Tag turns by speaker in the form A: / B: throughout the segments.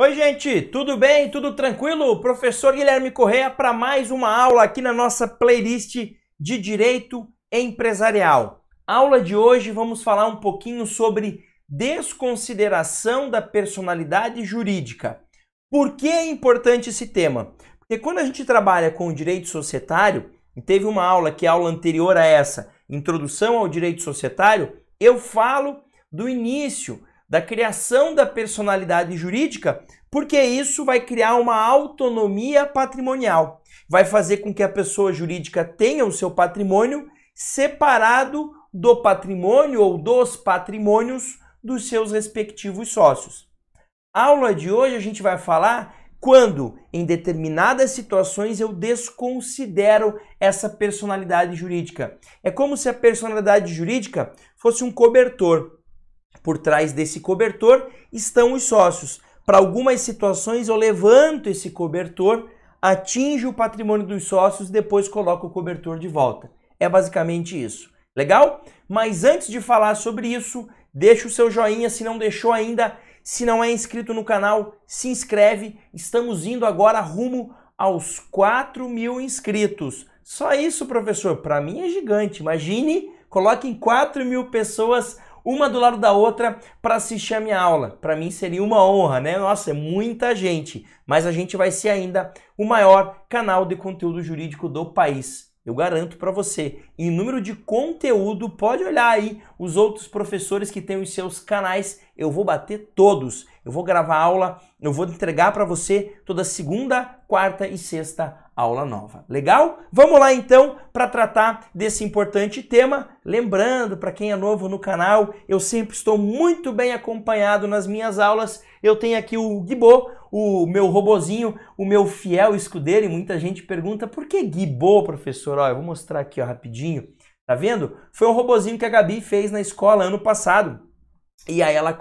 A: Oi, gente, tudo bem? Tudo tranquilo? Professor Guilherme Correa para mais uma aula aqui na nossa playlist de Direito Empresarial. Aula de hoje vamos falar um pouquinho sobre desconsideração da personalidade jurídica. Por que é importante esse tema? Porque quando a gente trabalha com o direito societário, e teve uma aula que é a aula anterior a essa, Introdução ao Direito Societário, eu falo do início da criação da personalidade jurídica, porque isso vai criar uma autonomia patrimonial. Vai fazer com que a pessoa jurídica tenha o seu patrimônio separado do patrimônio ou dos patrimônios dos seus respectivos sócios. A aula de hoje a gente vai falar quando, em determinadas situações, eu desconsidero essa personalidade jurídica. É como se a personalidade jurídica fosse um cobertor. Por trás desse cobertor estão os sócios. Para algumas situações eu levanto esse cobertor, atinjo o patrimônio dos sócios, depois coloco o cobertor de volta. É basicamente isso. Legal? Mas antes de falar sobre isso, deixa o seu joinha se não deixou ainda. Se não é inscrito no canal, se inscreve. Estamos indo agora rumo aos 4.000 inscritos. Só isso, professor, para mim é gigante. Imagine, coloquem 4.000 pessoas uma do lado da outra para assistir a minha aula. Para mim seria uma honra, né? Nossa, é muita gente. Mas a gente vai ser ainda o maior canal de conteúdo jurídico do país. Eu garanto para você. Em número de conteúdo, pode olhar aí os outros professores que têm os seus canais. Eu vou bater todos. Eu vou gravar aula, eu vou entregar para você toda segunda, quarta e sexta aula nova. Legal? Vamos lá então para tratar desse importante tema. Lembrando, para quem é novo no canal, eu sempre estou muito bem acompanhado nas minhas aulas. Eu tenho aqui o Guibô, o meu robozinho, o meu fiel escudeiro, e muita gente pergunta por que Guibô, professor? Ó, eu vou mostrar aqui ó, rapidinho. Tá vendo? Foi um robozinho que a Gabi fez na escola ano passado. E aí ela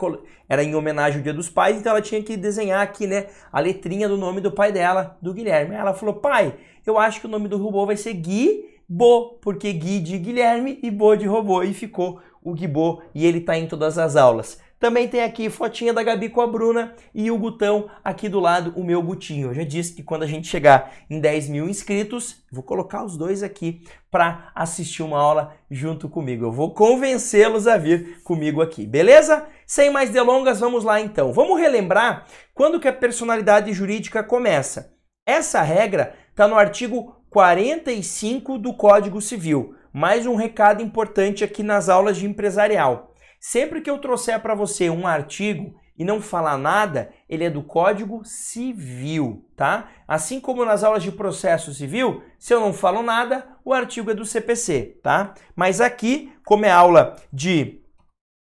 A: era em homenagem ao Dia dos Pais, então ela tinha que desenhar aqui, né, a letrinha do nome do pai dela, do Guilherme. Aí ela falou: pai, eu acho que o nome do robô vai ser Gui-Bo, porque Gui de Guilherme e Bo de robô. E ficou o Guibô, e ele tá em todas as aulas. Também tem aqui fotinha da Gabi com a Bruna e o Gutão aqui do lado, o meu Gutinho. Eu já disse que quando a gente chegar em 10.000 inscritos, vou colocar os dois aqui para assistir uma aula junto comigo. Eu vou convencê-los a vir comigo aqui, beleza? Sem mais delongas, vamos lá então. Vamos relembrar quando que a personalidade jurídica começa. Essa regra está no artigo 45 do Código Civil. Mais um recado importante aqui nas aulas de empresarial. Sempre que eu trouxer para você um artigo e não falar nada, ele é do Código Civil, tá? Assim como nas aulas de processo civil, se eu não falo nada, o artigo é do CPC, tá? Mas aqui, como é aula de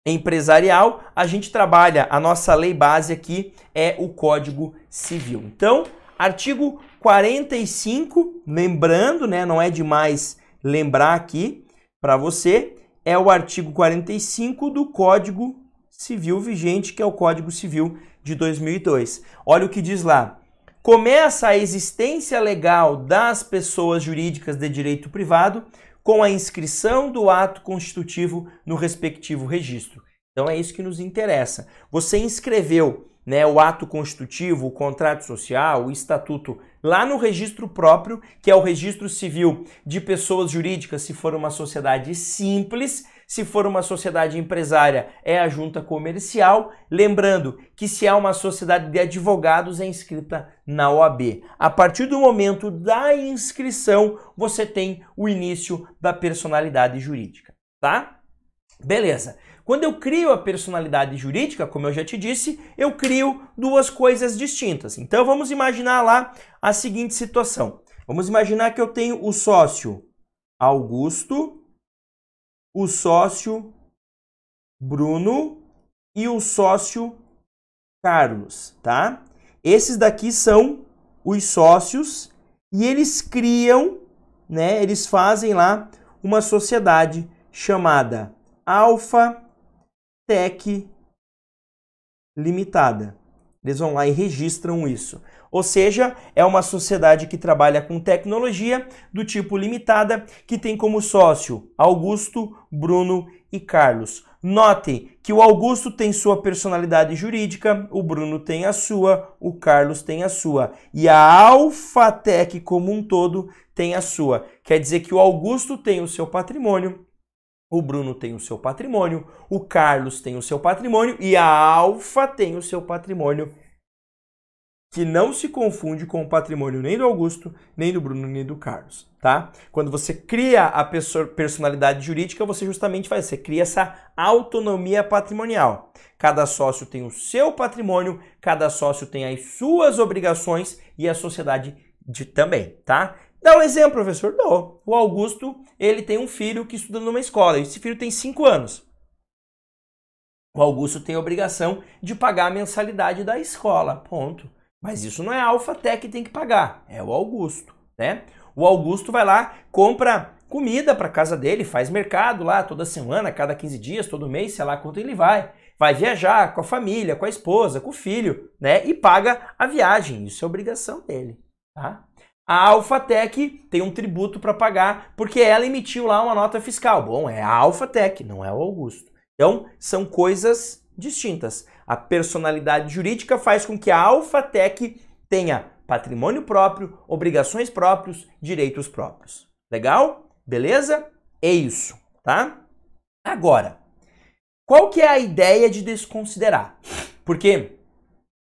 A: empresarial, a gente trabalha, a nossa lei base aqui é o Código Civil. Então, artigo 45, lembrando, né, não é demais lembrar aqui para você, é o artigo 45 do Código Civil vigente, que é o Código Civil de 2002. Olha o que diz lá. Começa a existência legal das pessoas jurídicas de direito privado com a inscrição do ato constitutivo no respectivo registro. Então é isso que nos interessa. Você inscreveu, né, o ato constitutivo, o contrato social, o estatuto, lá no registro próprio, que é o registro civil de pessoas jurídicas, se for uma sociedade simples, se for uma sociedade empresária, é a junta comercial. Lembrando que se é uma sociedade de advogados, é inscrita na OAB. A partir do momento da inscrição, você tem o início da personalidade jurídica, tá? Beleza. Quando eu crio a personalidade jurídica, como eu já te disse, eu crio duas coisas distintas. Então vamos imaginar lá a seguinte situação. Vamos imaginar que eu tenho o sócio Augusto, o sócio Bruno e o sócio Carlos, tá? Esses daqui são os sócios e eles criam, né, eles fazem lá uma sociedade chamada Alfa Tech Limitada. Eles vão lá e registram isso. Ou seja, é uma sociedade que trabalha com tecnologia do tipo limitada, que tem como sócio Augusto, Bruno e Carlos. Notem que o Augusto tem sua personalidade jurídica, o Bruno tem a sua, o Carlos tem a sua. E a Alphatec como um todo tem a sua. Quer dizer que o Augusto tem o seu patrimônio, o Bruno tem o seu patrimônio, o Carlos tem o seu patrimônio e a Alfa tem o seu patrimônio, que não se confunde com o patrimônio nem do Augusto, nem do Bruno, nem do Carlos, tá? Quando você cria a personalidade jurídica, você justamente faz, você cria essa autonomia patrimonial. Cada sócio tem o seu patrimônio, cada sócio tem as suas obrigações e a sociedade também, tá? Dá um exemplo, professor. Não. O Augusto, ele tem um filho que estuda numa escola. Esse filho tem 5 anos. O Augusto tem a obrigação de pagar a mensalidade da escola. Ponto. Mas isso não é a Alphatec que tem que pagar. É o Augusto, né? O Augusto vai lá, compra comida para casa dele, faz mercado lá toda semana, cada 15 dias, todo mês, sei lá quanto ele vai. Vai viajar com a família, com a esposa, com o filho, né? E paga a viagem. Isso é obrigação dele, tá? A Alphatec tem um tributo para pagar porque ela emitiu lá uma nota fiscal. Bom, é a Alphatec, não é o Augusto. Então, são coisas distintas. A personalidade jurídica faz com que a Alphatec tenha patrimônio próprio, obrigações próprios, direitos próprios. Legal? Beleza? É isso, tá? Agora, qual que é a ideia de desconsiderar? Porque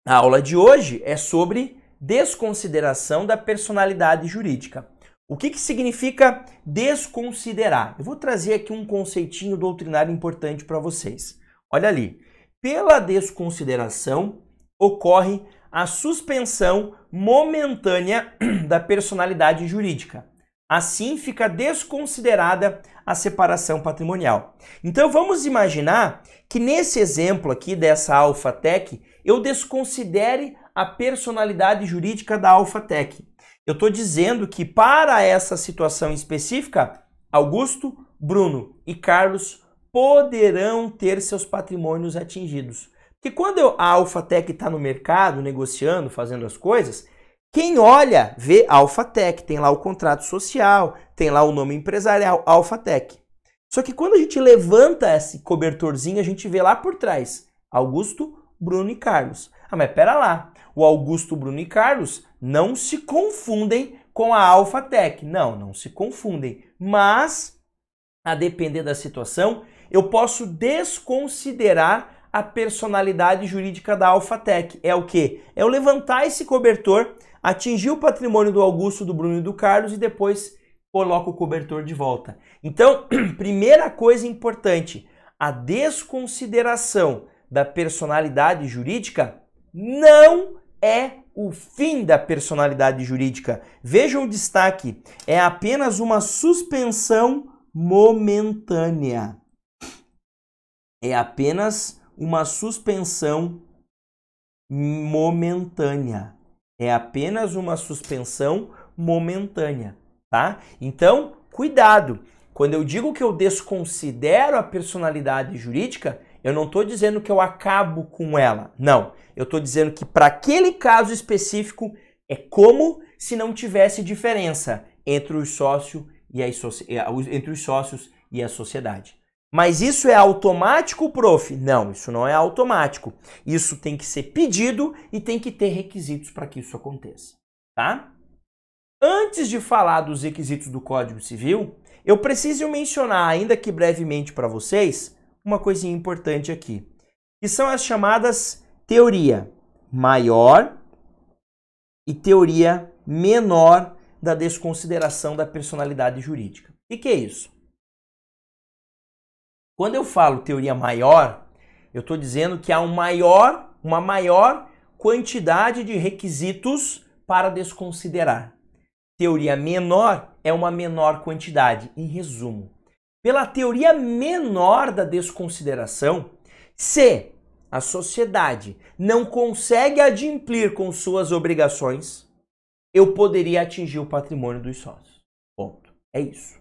A: a aula de hoje é sobre desconsideração da personalidade jurídica. O que significa desconsiderar? Eu vou trazer aqui um conceitinho doutrinário importante para vocês. Olha ali. Pela desconsideração, ocorre a suspensão momentânea da personalidade jurídica. Assim, fica desconsiderada a separação patrimonial. Então, vamos imaginar que nesse exemplo aqui dessa Alphatec, eu desconsidere a personalidade jurídica da Alphatec. Eu estou dizendo que para essa situação específica, Augusto, Bruno e Carlos poderão ter seus patrimônios atingidos. Porque quando a Alphatec está no mercado, negociando, fazendo as coisas, quem olha vê a Alphatec, tem lá o contrato social, tem lá o nome empresarial, Alphatec. Só que quando a gente levanta esse cobertorzinho, a gente vê lá por trás, Augusto, Bruno e Carlos. Ah, mas pera lá, o Augusto, Bruno e Carlos não se confundem com a Alphatec. Não, não se confundem. Mas, a depender da situação, eu posso desconsiderar a personalidade jurídica da Alphatec. É o quê? É eu levantar esse cobertor, atingir o patrimônio do Augusto, do Bruno e do Carlos e depois coloco o cobertor de volta. Então, primeira coisa importante, a desconsideração da personalidade jurídica não é o fim da personalidade jurídica. Vejam o destaque, é apenas uma suspensão momentânea. É apenas uma suspensão momentânea. É apenas uma suspensão momentânea, tá? Então, cuidado. Quando eu digo que eu desconsidero a personalidade jurídica, eu não estou dizendo que eu acabo com ela. Não. Eu estou dizendo que para aquele caso específico é como se não tivesse diferença entre os sócios e a sociedade. Mas isso é automático, prof? Não, isso não é automático. Isso tem que ser pedido e tem que ter requisitos para que isso aconteça, tá? Antes de falar dos requisitos do Código Civil, eu preciso mencionar, ainda que brevemente para vocês, uma coisinha importante aqui, que são as chamadas teoria maior e teoria menor da desconsideração da personalidade jurídica. O que é isso? Quando eu falo teoria maior, eu estou dizendo que há uma maior quantidade de requisitos para desconsiderar. Teoria menor é uma menor quantidade. Em resumo, pela teoria menor da desconsideração, se a sociedade não consegue adimplir com suas obrigações, eu poderia atingir o patrimônio dos sócios. Ponto. É isso.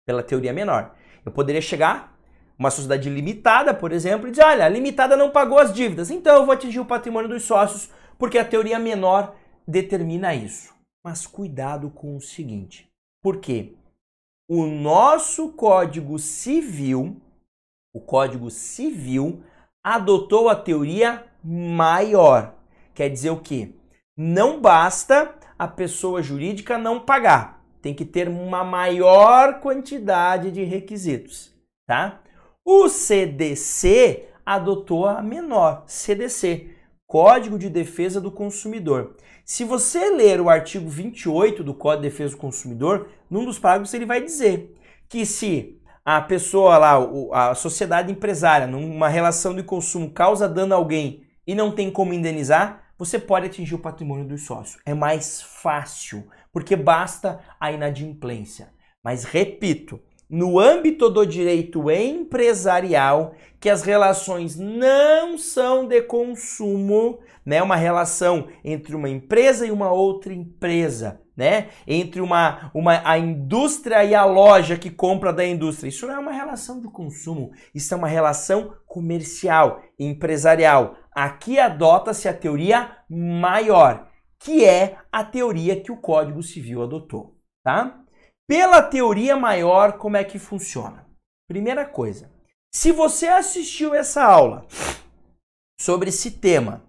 A: Pela teoria menor. Eu poderia chegar uma sociedade limitada, por exemplo, e dizer, olha, a limitada não pagou as dívidas, então eu vou atingir o patrimônio dos sócios, porque a teoria menor determina isso. Mas cuidado com o seguinte, porque o nosso Código Civil, O Código Civil adotou a teoria maior. Quer dizer o quê? Não basta a pessoa jurídica não pagar. Tem que ter uma maior quantidade de requisitos, tá? O CDC adotou a menor, CDC, Código de Defesa do Consumidor. Se você ler o artigo 28 do Código de Defesa do Consumidor, num dos parágrafos ele vai dizer que se a pessoa lá, a sociedade empresária, numa relação de consumo, causa dano a alguém e não tem como indenizar, você pode atingir o patrimônio do sócio. É mais fácil, porque basta a inadimplência. Mas, repito, no âmbito do direito empresarial, que as relações não são de consumo, né? Uma relação entre uma empresa e uma outra empresa, né? Entre a indústria e a loja que compra da indústria. Isso não é uma relação de consumo, isso é uma relação comercial, empresarial. Aqui adota-se a teoria maior, que é a teoria que o Código Civil adotou, tá? Pela teoria maior, como é que funciona? Primeira coisa, se você assistiu essa aula sobre esse tema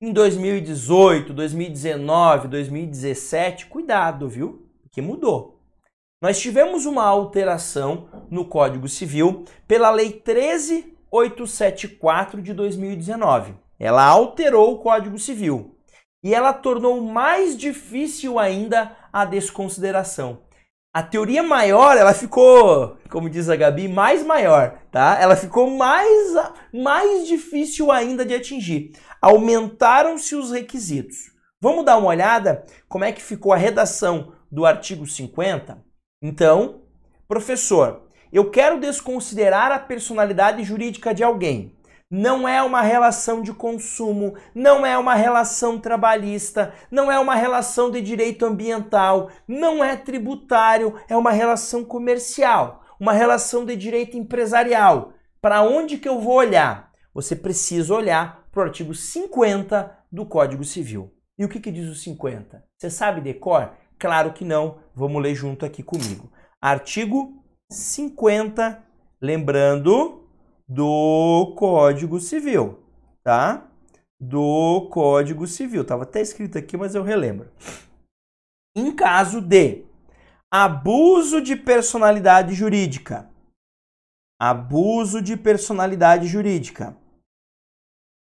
A: em 2018, 2019, 2017, cuidado, viu? Porque mudou. Nós tivemos uma alteração no Código Civil pela Lei 13.874 de 2019. Ela alterou o Código Civil e ela tornou mais difícil ainda a desconsideração. A teoria maior, ela ficou, como diz a Gabi, mais maior, tá? Ela ficou mais difícil ainda de atingir. Aumentaram-se os requisitos. Vamos dar uma olhada como é que ficou a redação do artigo 50? Então, professor, eu quero desconsiderar a personalidade jurídica de alguém. Não é uma relação de consumo, não é uma relação trabalhista, não é uma relação de direito ambiental, não é tributário, é uma relação comercial, uma relação de direito empresarial. Para onde que eu vou olhar? Você precisa olhar para o artigo 50 do Código Civil. E o que diz o 50? Você sabe de cor? Claro que não. Vamos ler junto aqui comigo. Artigo 50, lembrando do Código Civil, tá? Do Código Civil. Estava até escrito aqui, mas eu relembro. Em caso de abuso de personalidade jurídica. Abuso de personalidade jurídica.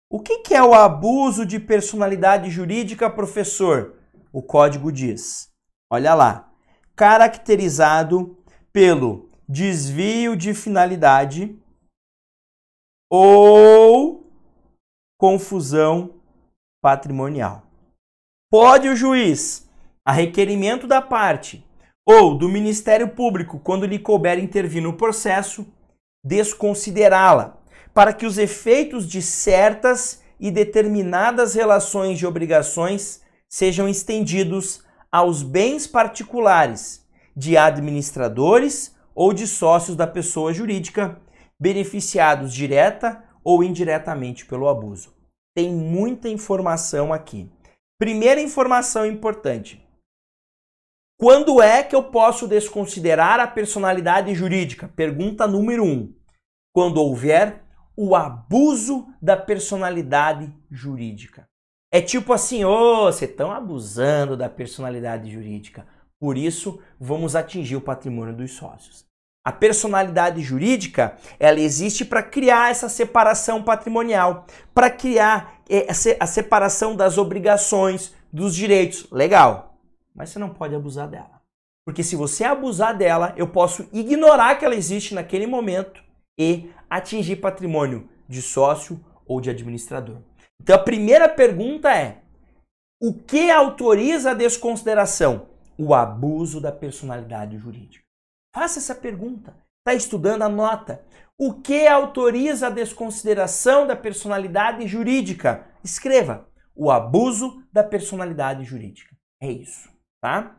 A: O que é o abuso de personalidade jurídica, professor? O código diz, olha lá, caracterizado pelo desvio de finalidade ou confusão patrimonial. Pode o juiz, a requerimento da parte ou do Ministério Público, quando lhe couber intervir no processo, desconsiderá-la, para que os efeitos de certas e determinadas relações de obrigações sejam estendidos aos bens particulares de administradores ou de sócios da pessoa jurídica, beneficiados direta ou indiretamente pelo abuso. Tem muita informação aqui. Primeira informação importante. Quando é que eu posso desconsiderar a personalidade jurídica? Pergunta número 1. Quando houver o abuso da personalidade jurídica. É tipo assim, vocês estão abusando da personalidade jurídica. Por isso, vamos atingir o patrimônio dos sócios. A personalidade jurídica, ela existe para criar essa separação patrimonial, para criar a separação das obrigações, dos direitos. Legal, mas você não pode abusar dela. Porque se você abusar dela, eu posso ignorar que ela existe naquele momento e atingir patrimônio de sócio ou de administrador. Então a primeira pergunta é, o que autoriza a desconsideração? O abuso da personalidade jurídica. Faça essa pergunta. Está estudando? Anota. O que autoriza a desconsideração da personalidade jurídica? Escreva. O abuso da personalidade jurídica. É isso, tá?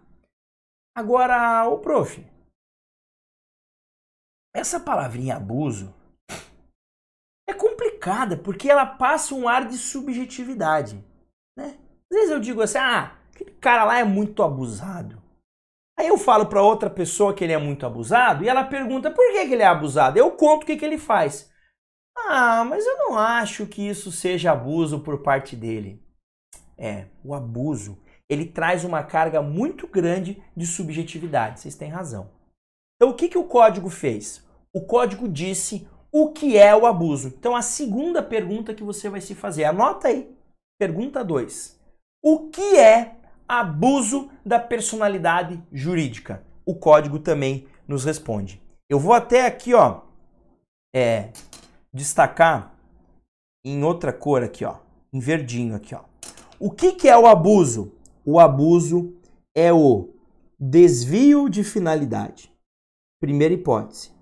A: Agora, ô prof, essa palavrinha abuso é complicada porque ela passa um ar de subjetividade, né? Às vezes eu digo assim, aquele cara lá é muito abusado. Aí eu falo para outra pessoa que ele é muito abusado e ela pergunta por que ele é abusado. Eu conto o que ele faz. Ah, mas eu não acho que isso seja abuso por parte dele. O abuso, ele traz uma carga muito grande de subjetividade. Vocês têm razão. Então o que o código fez? O código disse o que é o abuso. Então a segunda pergunta que você vai se fazer, anota aí. Pergunta 2. O que é abuso da personalidade jurídica? O código também nos responde. Eu vou até aqui, ó, destacar em outra cor aqui, ó, em verdinho aqui, ó. O que é o abuso? O abuso é o desvio de finalidade. Primeira hipótese.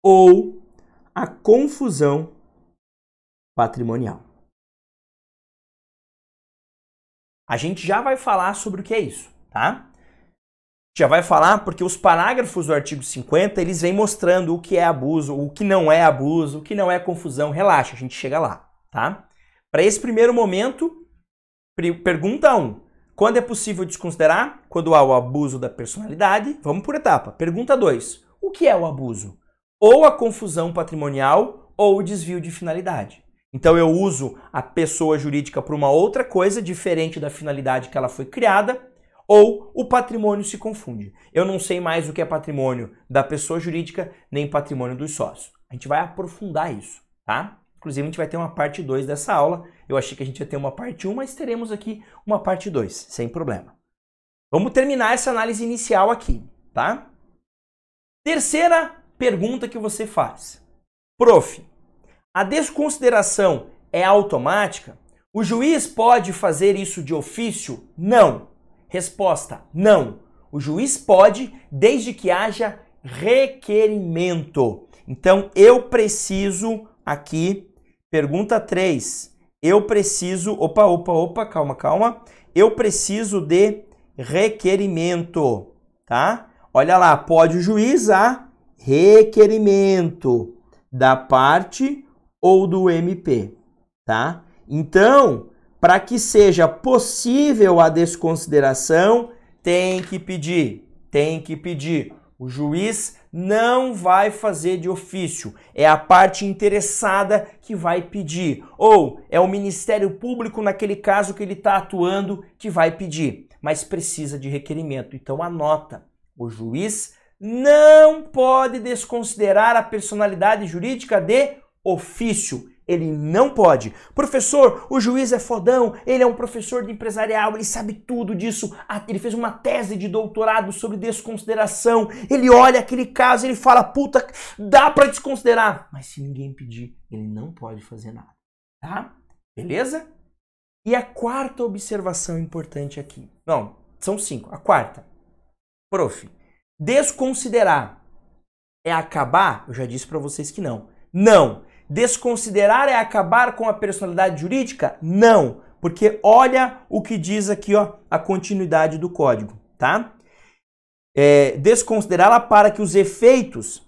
A: Ou a confusão patrimonial. A gente já vai falar sobre o que é isso, tá? Já vai falar porque os parágrafos do artigo 50, eles vêm mostrando o que é abuso, o que não é abuso, o que não é confusão. Relaxa, a gente chega lá, tá? Para esse primeiro momento, pergunta 1. Quando é possível desconsiderar? Quando há o abuso da personalidade. Vamos por etapa. Pergunta 2. O que é o abuso? Ou a confusão patrimonial ou o desvio de finalidade. Então eu uso a pessoa jurídica para uma outra coisa diferente da finalidade que ela foi criada, ou o patrimônio se confunde. Eu não sei mais o que é patrimônio da pessoa jurídica, nem patrimônio dos sócios. A gente vai aprofundar isso, tá? Inclusive a gente vai ter uma parte 2 dessa aula. Eu achei que a gente ia ter uma parte 1, mas teremos aqui uma parte 2, sem problema. Vamos terminar essa análise inicial aqui, tá? Terceira pergunta que você faz. Prof, a desconsideração é automática? O juiz pode fazer isso de ofício? Não. Resposta, não. O juiz pode, desde que haja requerimento. Então, eu preciso aqui, pergunta 3, eu preciso, calma. Eu preciso de requerimento, tá? Olha lá, pode o juiz a requerimento da parte ou do MP, tá? Então, para que seja possível a desconsideração, tem que pedir. O juiz não vai fazer de ofício, é a parte interessada que vai pedir, ou é o Ministério Público, naquele caso que ele está atuando, que vai pedir, mas precisa de requerimento. Então anota, o juiz não pode desconsiderar a personalidade jurídica de ofício. Ele não pode. Professor, o juiz é fodão, ele é um professor de empresarial, ele sabe tudo disso. Ele fez uma tese de doutorado sobre desconsideração. Ele olha aquele caso e ele fala, puta, dá para desconsiderar. Mas se ninguém pedir, ele não pode fazer nada. Tá? Beleza? E a quarta observação importante aqui. Não, são 5. A quarta. Prof, desconsiderar é acabar? Eu já disse para vocês que não. Não. Desconsiderar é acabar com a personalidade jurídica? Não, porque olha o que diz aqui, ó, a continuidade do código, tá? Desconsiderá-la para que os efeitos,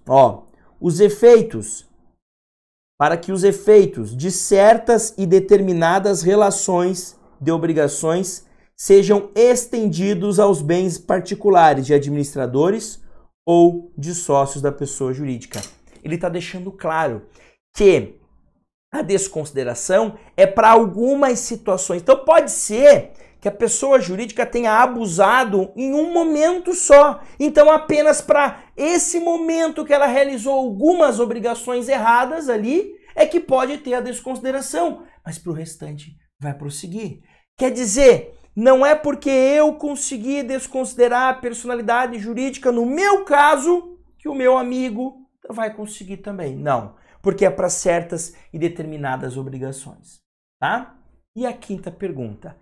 A: para que os efeitos de certas e determinadas relações de obrigações sejam estendidos aos bens particulares de administradores ou de sócios da pessoa jurídica. Ele está deixando claro que a desconsideração é para algumas situações. Então pode ser que a pessoa jurídica tenha abusado em um momento só. Então apenas para esse momento que ela realizou algumas obrigações erradas ali é que pode ter a desconsideração. Mas para o restante vai prosseguir. Quer dizer, não é porque eu consegui desconsiderar a personalidade jurídica no meu caso que o meu amigo vai conseguir também. Não. Porque é para certas e determinadas obrigações, tá? E a quinta pergunta.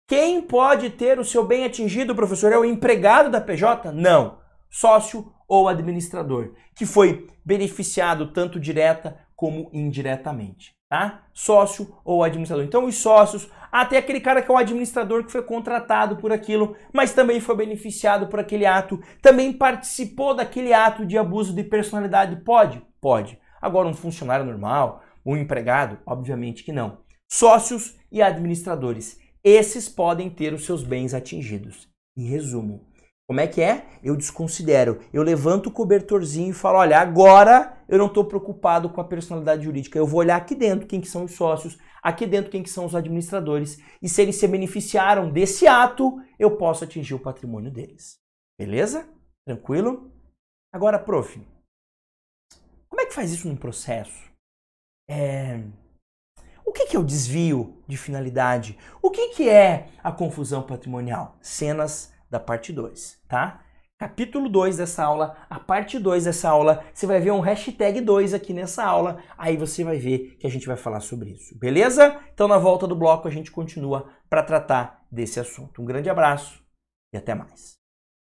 A: Quem pode ter o seu bem atingido, professor? É o empregado da PJ? Não. Sócio ou administrador, que foi beneficiado tanto direta como indiretamente, tá? Sócio ou administrador. Então, os sócios, até aquele cara que é o administrador que foi contratado por aquilo, mas também foi beneficiado por aquele ato, também participou daquele ato de abuso de personalidade. Pode? Pode. Agora, um funcionário normal, um empregado, obviamente que não. Sócios e administradores, esses podem ter os seus bens atingidos. Em resumo, como é que é? Eu desconsidero. Eu levanto o cobertorzinho e falo, olha, agora eu não estou preocupado com a personalidade jurídica. Eu vou olhar aqui dentro quem que são os sócios, aqui dentro quem que são os administradores. E se eles se beneficiaram desse ato, eu posso atingir o patrimônio deles. Beleza? Tranquilo? Agora, prof, como é que faz isso num processo? O que é o desvio de finalidade? O que é a confusão patrimonial? Cenas da parte 2, tá? Capítulo 2 dessa aula, a parte 2 dessa aula, você vai ver um hashtag 2 aqui nessa aula, aí você vai ver que a gente vai falar sobre isso, beleza? Então na volta do bloco a gente continua para tratar desse assunto. Um grande abraço e até mais.